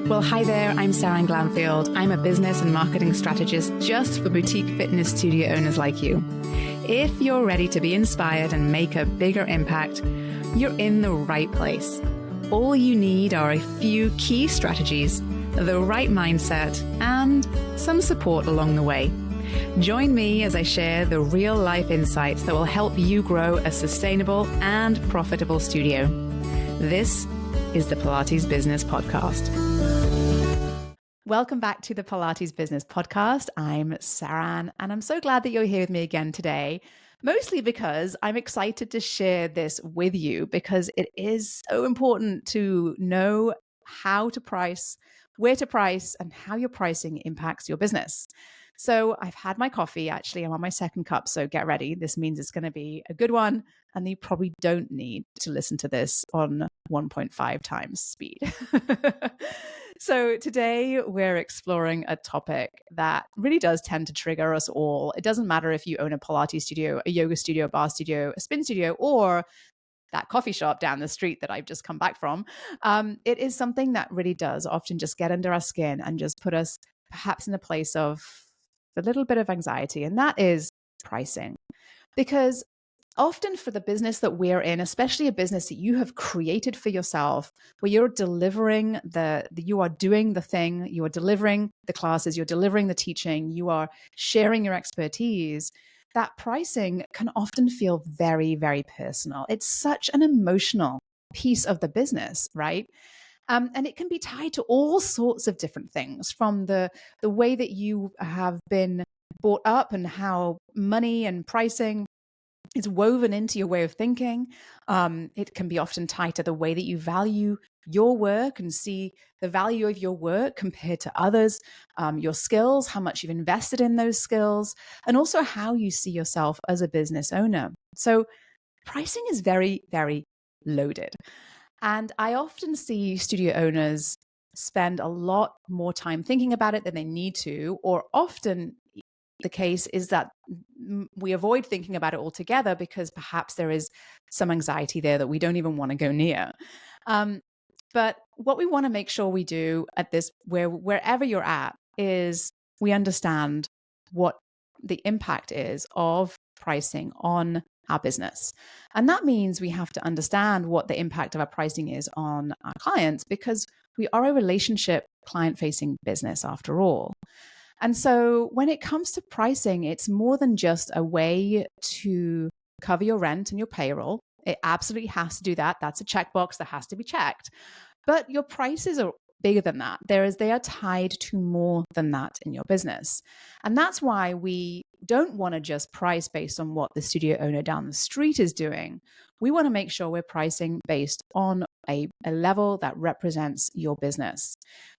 Well, hi there, I'm Seran Glanfield. I'm a business and marketing strategist just for boutique fitness studio owners like you. If you're ready to be inspired and make a bigger impact, you're in the right place. All you need are a few key strategies, the right mindset, and some support along the way. Join me as I share the real-life insights that will help you grow a sustainable and profitable studio. This is the Pilates Business Podcast. Welcome back to the Pilates Business Podcast. I'm Seran, and I'm so glad that you're here with me again today, mostly because I'm excited to share this with you because it is so important to know how to price, where to price, and how your pricing impacts your business. So I've had my coffee, actually, I'm on my second cup, so get ready. This means it's going to be a good one, and you probably don't need to listen to this on 1.5 times speed. So today we're exploring a topic that really does tend to trigger us all. It doesn't matter if you own a Pilates studio, a yoga studio, a bar studio, a spin studio, or that coffee shop down the street that I've just come back from. It is something that really does often just get under our skin and just put us perhaps in a place of a little bit of anxiety, and that is pricing. Because often for the business that we're in, especially a business that you have created for yourself, where you're delivering you are doing the thing, you are delivering the classes, you're delivering the teaching, you are sharing your expertise, that pricing can often feel very, very personal. It's such an emotional piece of the business, right? And it can be tied to all sorts of different things, from the way that you have been brought up and how money and pricing is woven into your way of thinking. It can be often tied to the way that you value your work and see the value of your work compared to others, your skills, how much you've invested in those skills, and also how you see yourself as a business owner. So pricing is very, very loaded. And I often see studio owners spend a lot more time thinking about it than they need to, or often the case is that we avoid thinking about it altogether because perhaps there is some anxiety there that we don't even want to go near. But what we want to make sure we do at this, wherever you're at, is we understand what the impact is of pricing on our business. And that means we have to understand what the impact of our pricing is on our clients, because we are a relationship client-facing business after all. And so when it comes to pricing, it's more than just a way to cover your rent and your payroll. It absolutely has to do that. That's a checkbox that has to be checked. But your prices are bigger than that. They are tied to more than that in your business. And that's why we don't want to just price based on what the studio owner down the street is doing. We want to make sure we're pricing based on a level that represents your business,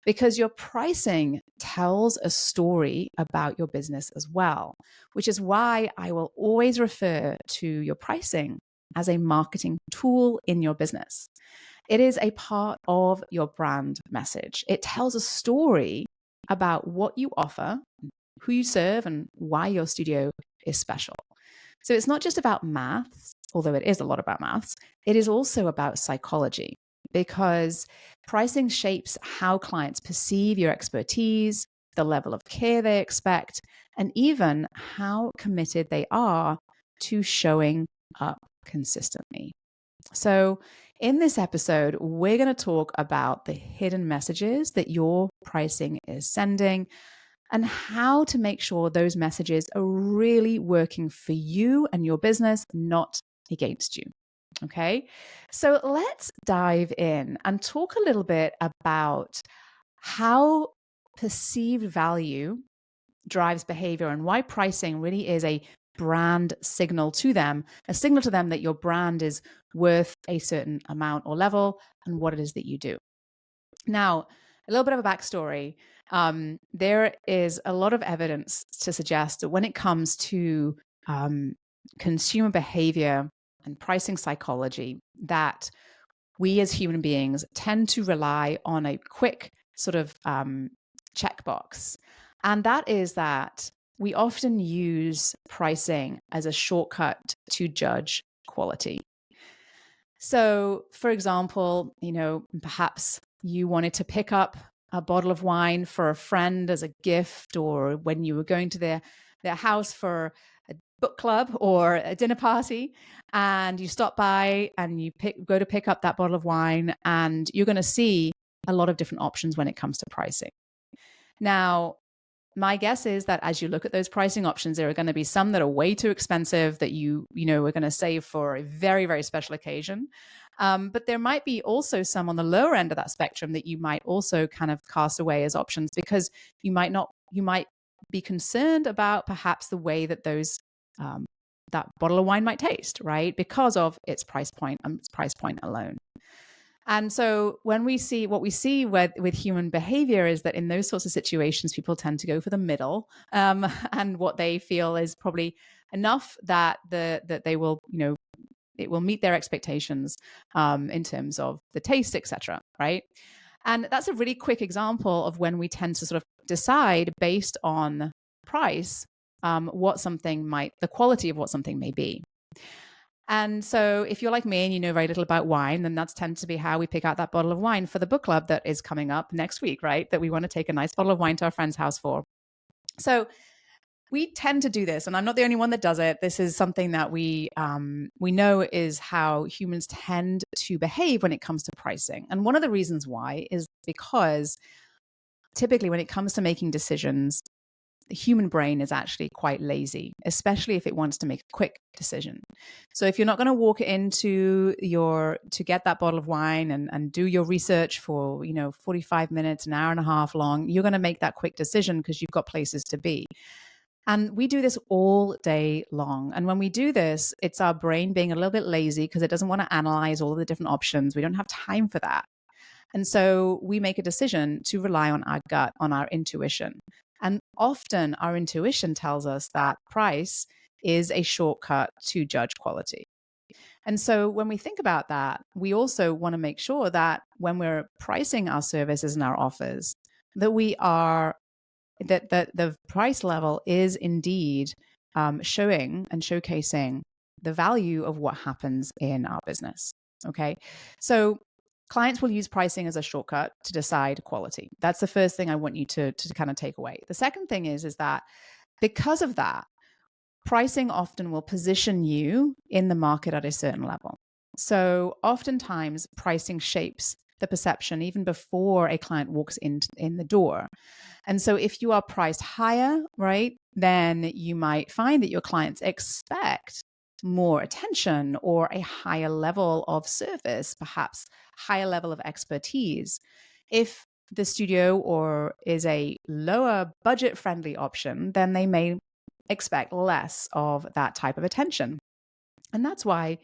because your pricing tells a story about your business as well, which is why I will always refer to your pricing as a marketing tool in your business. It is a part of your brand message. It tells a story about what you offer, who you serve, and why your studio is special. So it's not just about maths, although it is a lot about maths. It is also about psychology, because pricing shapes how clients perceive your expertise, the level of care they expect, and even how committed they are to showing up consistently. So in this episode, we're going to talk about the hidden messages that your pricing is sending and how to make sure those messages are really working for you and your business, not against you. Okay, so let's dive in and talk a little bit about how perceived value drives behavior and why pricing really is a brand signal to them, a signal to them that your brand is worth a certain amount or level and what it is that you do. Now, a little bit of a backstory. There is a lot of evidence to suggest that when it comes to consumer behavior and pricing psychology, that we as human beings tend to rely on a quick sort of checkbox. And that is that we often use pricing as a shortcut to judge quality. So, for example, perhaps you wanted to pick up a bottle of wine for a friend as a gift, or when you were going to their house for a book club or a dinner party, and you stop by and you go to pick up that bottle of wine, and you're going to see a lot of different options when it comes to pricing. Now, my guess is that as you look at those pricing options, there are going to be some that are way too expensive that you are going to save for a very, very special occasion. But there might be also some on the lower end of that spectrum that you might also kind of cast away as options, because you might be concerned about perhaps the way that that bottle of wine might taste, right? Because of its price point and its price point alone. And so what we see with human behavior is that in those sorts of situations, people tend to go for the middle, and what they feel is probably enough that they will, it will meet their expectations in terms of the taste, etc. Right? And that's a really quick example of when we tend to sort of decide based on price the quality of what something may be. And so if you're like me and you know very little about wine, then that's tends to be how we pick out that bottle of wine for the book club that is coming up next week, right? That we want to take a nice bottle of wine to our friend's house for. So we tend to do this, and I'm not the only one that does it. This is something that we know is how humans tend to behave when it comes to pricing. And one of the reasons why is because typically when it comes to making decisions, the human brain is actually quite lazy, especially if it wants to make a quick decision. So if you're not going to walk into to get that bottle of wine and do your research for, 45 minutes, an hour and a half long, you're going to make that quick decision because you've got places to be. And we do this all day long. And when we do this, it's our brain being a little bit lazy because it doesn't want to analyze all of the different options. We don't have time for that. And so we make a decision to rely on our gut, on our intuition. And often our intuition tells us that price is a shortcut to judge quality. And so when we think about that, we also want to make sure that when we're pricing our services and our offers, that the price level is indeed showing and showcasing the value of what happens in our business. Okay. So clients will use pricing as a shortcut to decide quality. That's the first thing I want you to kind of take away. The second thing is that because of that, pricing often will position you in the market at a certain level. So oftentimes pricing shapes the perception even before a client walks in the door. And so if you are priced higher, right, then you might find that your clients expect more attention or a higher level of service, perhaps higher level of expertise. If the studio or is a lower budget friendly option, then they may expect less of that type of attention. And that's why,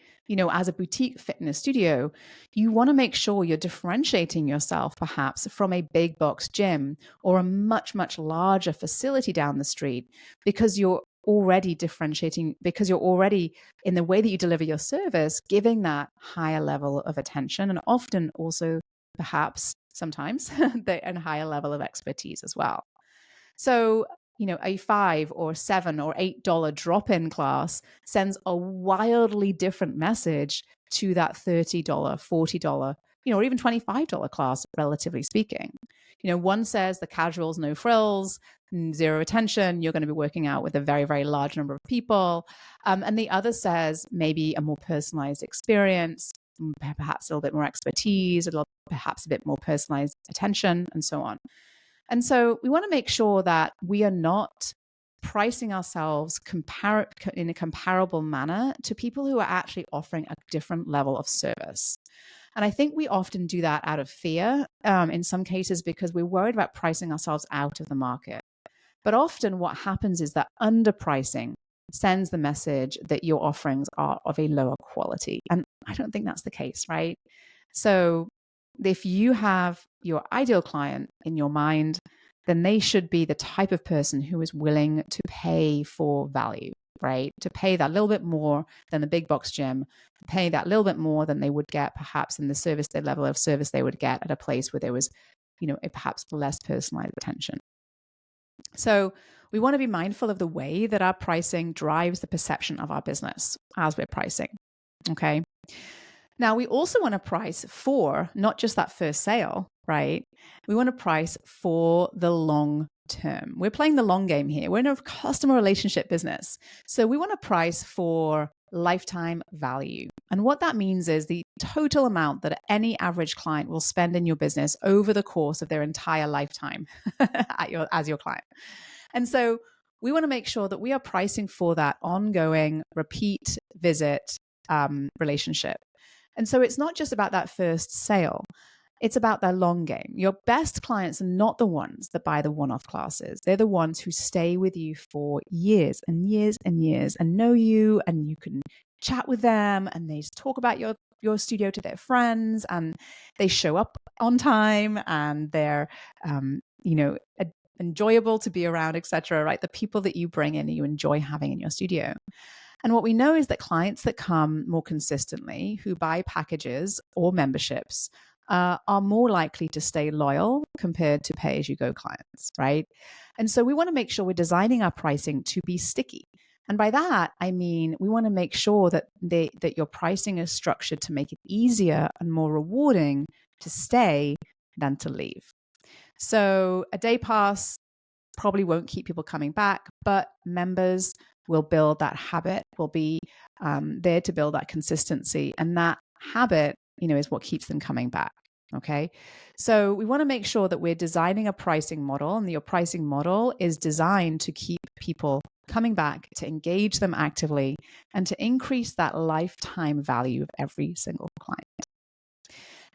as a boutique fitness studio, you want to make sure you're differentiating yourself perhaps from a big box gym or a much, much larger facility down the street, because you're already differentiating, because you're already in the way that you deliver your service, giving that higher level of attention, and often also perhaps sometimes a higher level of expertise as well. So a $5 or $7 or $8 drop-in class sends a wildly different message to that $30, $40, or even $25 class, relatively speaking. One says the casuals, no frills, zero attention. You're going to be working out with a very, very large number of people. And the other says maybe a more personalized experience, perhaps a little bit more expertise, perhaps a bit more personalized attention, and so on. And so we want to make sure that we are not pricing ourselves in a comparable manner to people who are actually offering a different level of service. And I think we often do that out of fear, in some cases because we're worried about pricing ourselves out of the market. But often what happens is that underpricing sends the message that your offerings are of a lower quality. And I don't think that's the case, right? So if you have your ideal client in your mind, then they should be the type of person who is willing to pay for value, right? To pay that little bit more than the big box gym, pay that little bit more than they would get perhaps in the level of service they would get at a place where there was, a perhaps less personalized attention. So we want to be mindful of the way that our pricing drives the perception of our business as we're pricing, okay? Now, we also want to price for not just that first sale, right? We want to price for the long term. We're playing the long game here. We're in a customer relationship business. So we want to price for lifetime value. And what that means is the total amount that any average client will spend in your business over the course of their entire lifetime as your client. And so we want to make sure that we are pricing for that ongoing repeat visit relationship. And so it's not just about that first sale. It's about their long game. Your best clients are not the ones that buy the one-off classes. They're the ones who stay with you for years and years and years and know you, and you can chat with them, and they talk about your studio to their friends, and they show up on time, and they're enjoyable to be around, etc. Right? The people that you bring in and you enjoy having in your studio. And what we know is that clients that come more consistently, who buy packages or memberships, are more likely to stay loyal compared to pay-as-you-go clients, right? And so we want to make sure we're designing our pricing to be sticky. And by that, I mean, we want to make sure that your pricing is structured to make it easier and more rewarding to stay than to leave. So a day pass probably won't keep people coming back, but members will build that habit, will be there to build that consistency. And that habit, is what keeps them coming back. Okay. So we want to make sure that we're designing a pricing model, and your pricing model is designed to keep people coming back, to engage them actively, and to increase that lifetime value of every single client.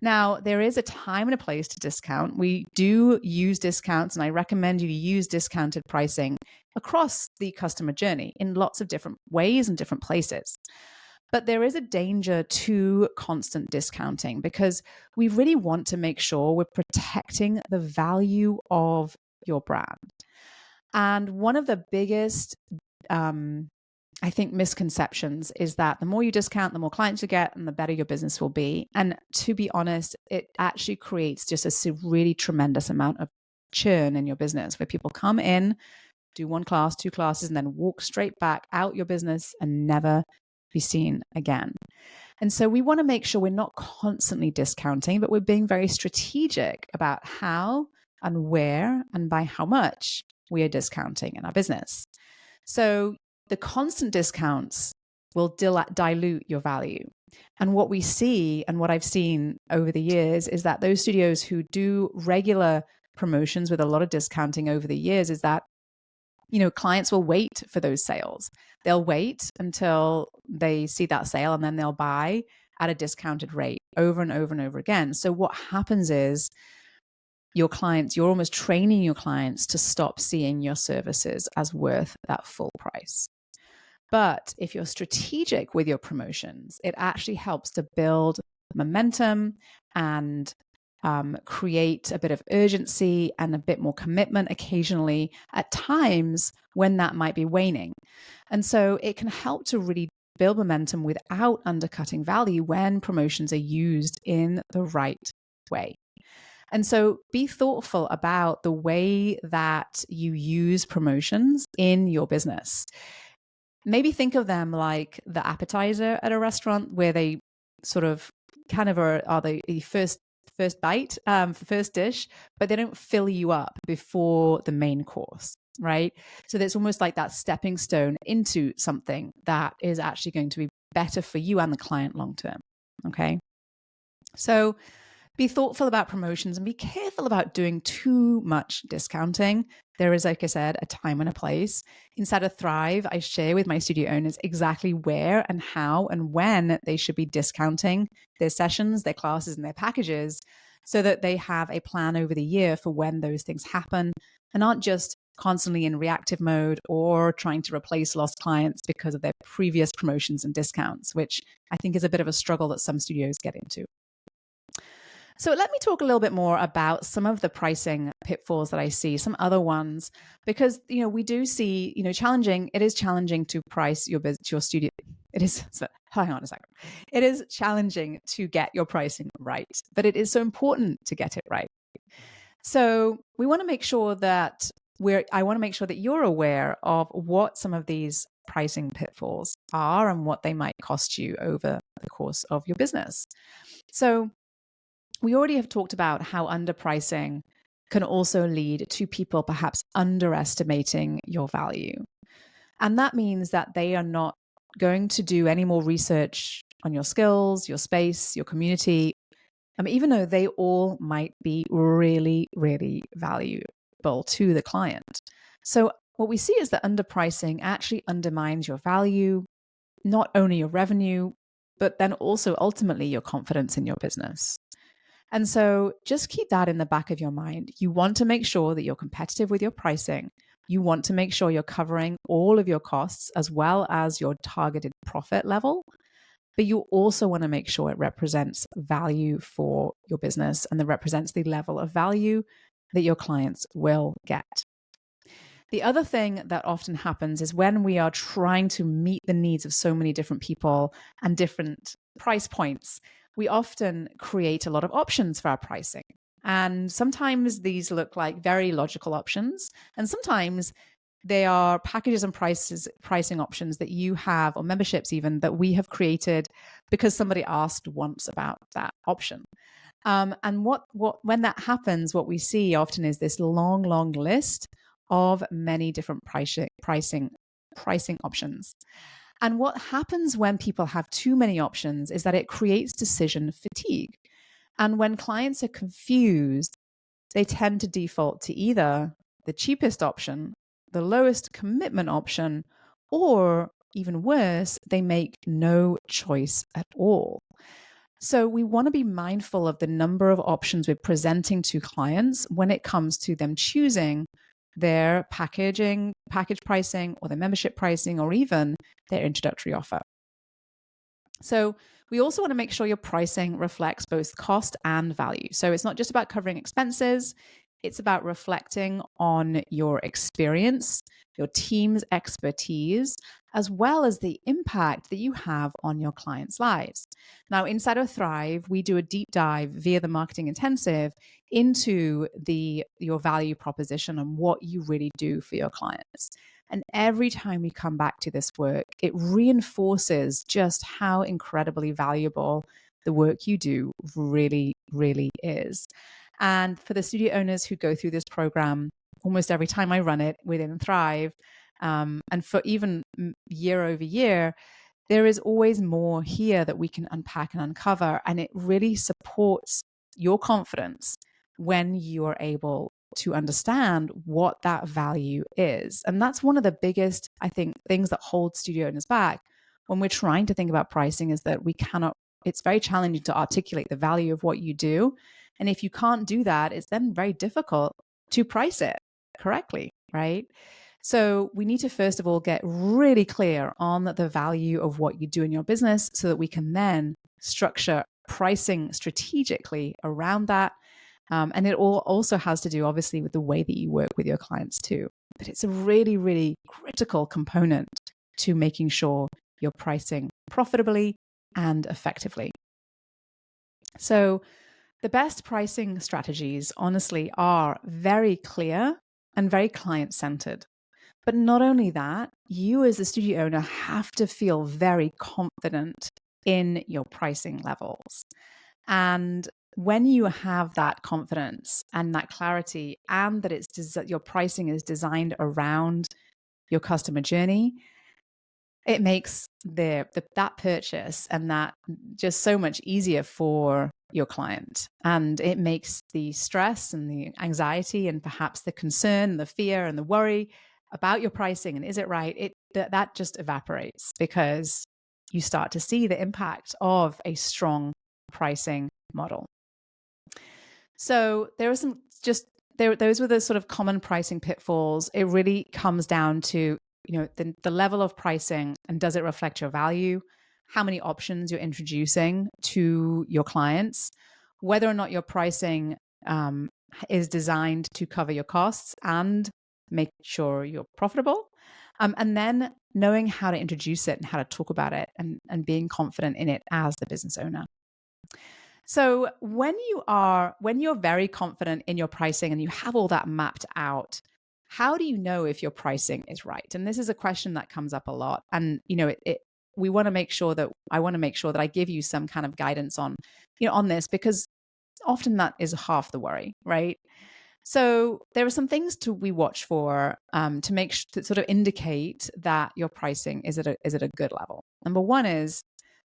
Now, there is a time and a place to discount. We do use discounts, and I recommend you use discounted pricing across the customer journey in lots of different ways and different places. But there is a danger to constant discounting, because we really want to make sure we're protecting the value of your brand. And one of the biggest I think misconceptions is that the more you discount, the more clients you get, and the better your business will be. And to be honest, it actually creates just a really tremendous amount of churn in your business, where people come in, do one class, two classes, and then walk straight back out your business and never be seen again. And so we want to make sure we're not constantly discounting, but we're being very strategic about how and where and by how much we are discounting in our business. So the constant discounts will dilute your value. And what we see, and what I've seen over the years, is that those studios who do regular promotions with a lot of discounting over the years, is that, clients will wait for those sales. They'll wait until they see that sale, and then they'll buy at a discounted rate over and over and over again. So what happens is you're almost training your clients to stop seeing your services as worth that full price. But if you're strategic with your promotions, it actually helps to build momentum and create a bit of urgency and a bit more commitment occasionally at times when that might be waning. And so it can help to really build momentum without undercutting value when promotions are used in the right way. And so be thoughtful about the way that you use promotions in your business. Maybe think of them like the appetizer at a restaurant, where they sort of kind of are the first bite, first dish, but they don't fill you up before the main course, right? So it's almost like that stepping stone into something that is actually going to be better for you and the client long term. Okay. So be thoughtful about promotions and be careful about doing too much discounting. There is, like I said, a time and a place. Inside of Thrive, I share with my studio owners exactly where and how and when they should be discounting their sessions, their classes, and their packages, so that they have a plan over the year for when those things happen and aren't just constantly in reactive mode or trying to replace lost clients because of their previous promotions and discounts, which I think is a bit of a struggle that some studios get into. So let me talk a little bit more about some of the pricing pitfalls that I see, some other ones, because, we do see, it is challenging to price your studio. Hang on a second. It is challenging to get your pricing right, but it is so important to get it right. So I want to make sure that you're aware of what some of these pricing pitfalls are and what they might cost you over the course of your business. So we already have talked about how underpricing can also lead to people perhaps underestimating your value. And that means that they are not going to do any more research on your skills, your space, your community, even though they all might be really, really valuable to the client. So what we see is that underpricing actually undermines your value, not only your revenue, but then also ultimately your confidence in your business. And so just keep that in the back of your mind. You want to make sure that you're competitive with your pricing. You want to make sure you're covering all of your costs as well as your targeted profit level. But you also want to make sure it represents value for your business and that represents the level of value that your clients will get. The other thing that often happens is when we are trying to meet the needs of so many different people and different price points, we often create a lot of options for our pricing. And sometimes these look like very logical options, and sometimes they are packages and pricing options that you have, or memberships even, that we have created because somebody asked once about that option. And when that happens, what we see often is this long list of many different pricing options. And what happens when people have too many options is that it creates decision fatigue. And when clients are confused, they tend to default to either the cheapest option, the lowest commitment option, or even worse, they make no choice at all. So we want to be mindful of the number of options we're presenting to clients when it comes to them choosing their package pricing, or their membership pricing, or even their introductory offer. So we also want to make sure your pricing reflects both cost and value. So it's not just about covering expenses. It's about reflecting on your experience, your team's expertise, as well as the impact that you have on your clients' lives. Now, inside of Thrive, we do a deep dive via the Marketing Intensive into your value proposition and what you really do for your clients. And every time we come back to this work, it reinforces just how incredibly valuable the work you do really, really is. And for the studio owners who go through this program, almost every time I run it within Thrive, and for even year over year, there is always more here that we can unpack and uncover. And it really supports your confidence when you are able to understand what that value is. And that's one of the biggest, I think, things that hold studio owners back when we're trying to think about pricing, is that it's very challenging to articulate the value of what you do. And if you can't do that, it's then very difficult to price it correctly, right? So we need to first of all get really clear on the value of what you do in your business so that we can then structure pricing strategically around that. And it all also has to do, obviously, with the way that you work with your clients too. But it's a really, really critical component to making sure you're pricing profitably and effectively. So the best pricing strategies, honestly, are very clear and very client-centered. But not only that, you as a studio owner have to feel very confident in your pricing levels. And when you have that confidence and that clarity, and that your pricing is designed around your customer journey, it makes that purchase and that just so much easier for your client. And it makes the stress and the anxiety and perhaps the concern, the fear and the worry about your pricing and is it right, that just evaporates, because you start to see the impact of a strong pricing model. So there are those were the sort of common pricing pitfalls. It really comes down to, the level of pricing, and does it reflect your value? How many options you're introducing to your clients? Whether or not your pricing is designed to cover your costs and make sure you're profitable. And then knowing how to introduce it and how to talk about it, and being confident in it as the business owner. So when you're very confident in your pricing and you have all that mapped out, how do you know if your pricing is right? And this is a question that comes up a lot. And I want to make sure that I give you some kind of guidance on this, because often that is half the worry, right? So there are some things we watch for to sort of indicate that your pricing is at a good level. Number one is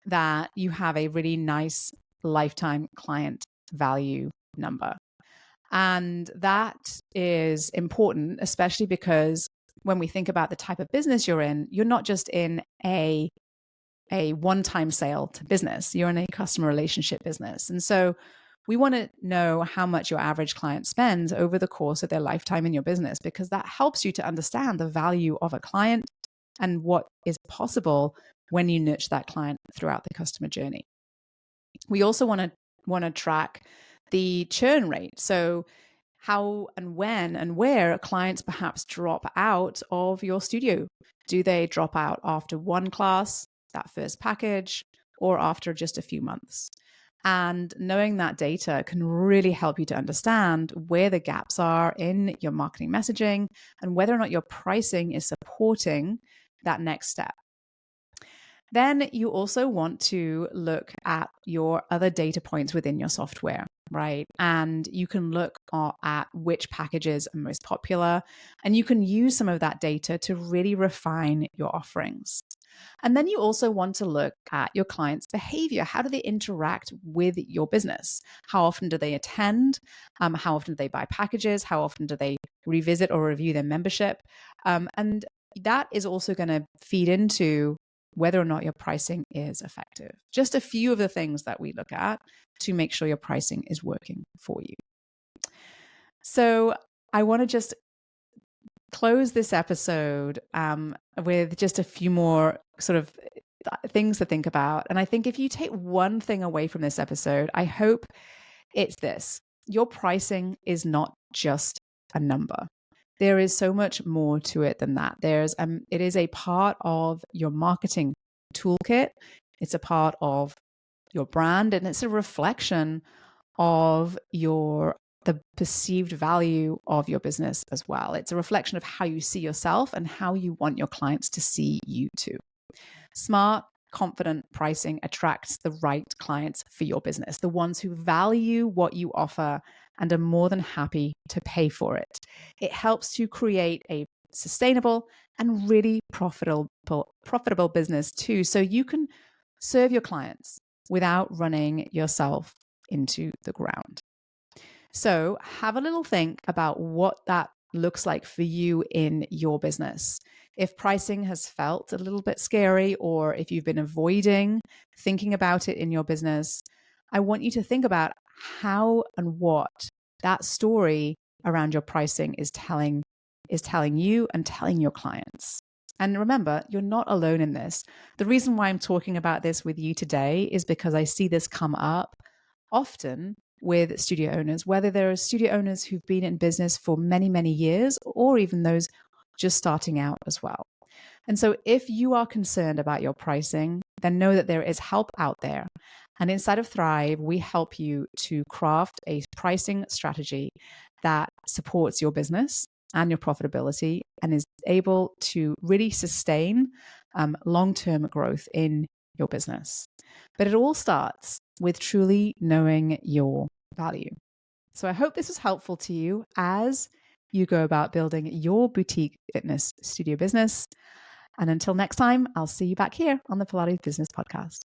that you have a really nice lifetime client value number. And that is important, especially because when we think about the type of business you're in, you're not just in a one-time sale to business, you're in a customer relationship business. And so we want to know how much your average client spends over the course of their lifetime in your business, because that helps you to understand the value of a client and what is possible when you nurture that client throughout the customer journey. We also want to track the churn rate. So how and when and where clients perhaps drop out of your studio. Do they drop out after one class, that first package, or after just a few months? And knowing that data can really help you to understand where the gaps are in your marketing messaging and whether or not your pricing is supporting that next step. Then you also want to look at your other data points within your software, right? And you can look at which packages are most popular, and you can use some of that data to really refine your offerings. And then you also want to look at your clients' behavior. How do they interact with your business? How often do they attend? How often do they buy packages? How often do they revisit or review their membership? And that is also going to feed into whether or not your pricing is effective. Just a few of the things that we look at to make sure your pricing is working for you. So I want to just close this episode with just a few more sort of things to think about. And I think if you take one thing away from this episode, I hope it's this: your pricing is not just a number. There is so much more to it than that. It is a part of your marketing toolkit. It's a part of your brand, and it's a reflection of the perceived value of your business as well. It's a reflection of how you see yourself and how you want your clients to see you too. Smart, confident pricing attracts the right clients for your business, the ones who value what you offer and are more than happy to pay for it. It helps to create a sustainable and really profitable business too, so you can serve your clients without running yourself into the ground. So have a little think about what that looks like for you in your business. If pricing has felt a little bit scary, or if you've been avoiding thinking about it in your business, I want you to think about how and what that story around your pricing is telling you and telling your clients. And remember, you're not alone in this. The reason why I'm talking about this with you today is because I see this come up often with studio owners, whether there are studio owners who've been in business for many, many years, or even those just starting out as well. And so if you are concerned about your pricing, then know that there is help out there. And inside of Thrive, we help you to craft a pricing strategy that supports your business and your profitability and is able to really sustain long-term growth in your business. But it all starts with truly knowing your value. So I hope this was helpful to you as you go about building your boutique fitness studio business. And until next time, I'll see you back here on the Pilates Business Podcast.